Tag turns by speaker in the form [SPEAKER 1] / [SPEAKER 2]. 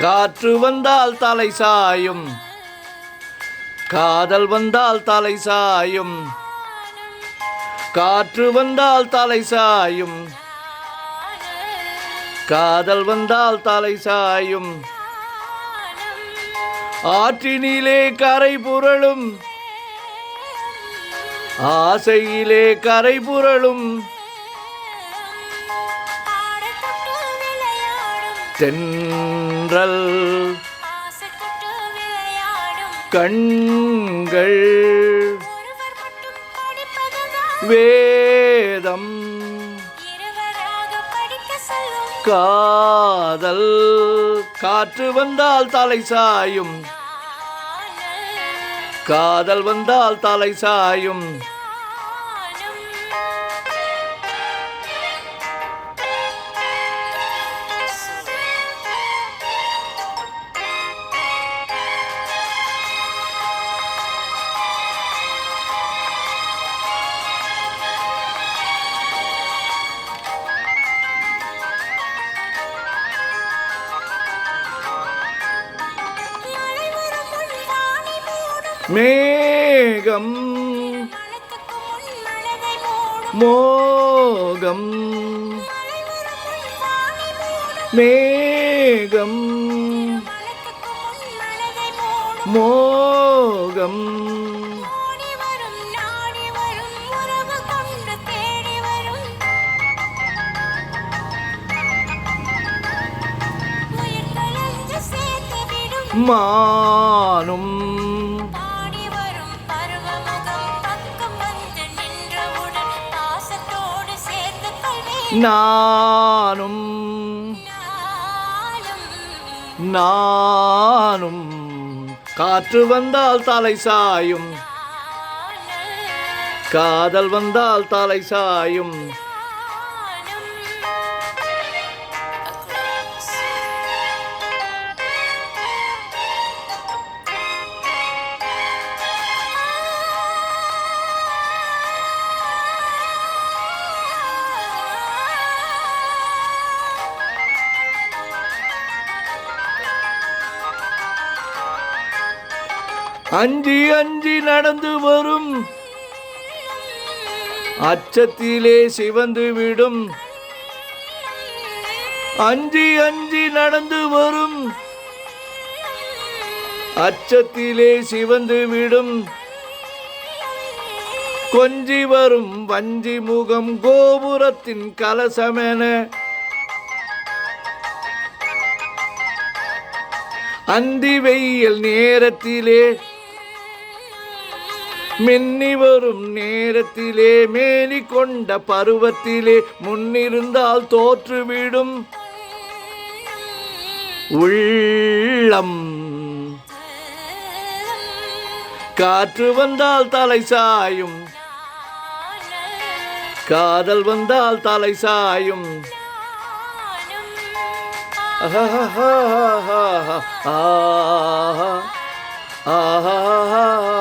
[SPEAKER 1] காற்று வந்தால் தலை சாயும், காதல் வந்தால் தலை சாயும். காற்று வந்தால் தலை சாயும், காதல் வந்தால் தலை சாயும். ஆற்றினிலே கரை புரளும், ஆசையிலே கரை புரளும். தென்றல் கண்கள் வேதம் காதல். காற்று வந்தால் தலை சாயும், காதல் வந்தால் தலை சாயும். மேகம் மோகம், மேகம் மோகம். மானும் நானும் நானும். காற்று வந்தால் தலை சாயும், காதல் வந்தால் தலை சாயும். அஞ்சி அஞ்சி நடந்து வரும், அச்சத்திலே சிவந்து விடும். அஞ்சி அஞ்சி நடந்து வரும், அச்சத்திலே சிவந்து விடும். கொஞ்சி வரும் வஞ்சி முகம் கோபுரத்தின் கலசமென. அந்தி வெயில் நேரத்திலே மின்னி வரும் நேரத்திலே மேனி கொண்ட பருவத்திலே முன்னிருந்தால் தோற்றுவிடும் உள்ளம். காற்று வந்தால் தலை சாயும், காதல் வந்தால் தலை சாயும். ஆஹா ஆஹா ஆஹா.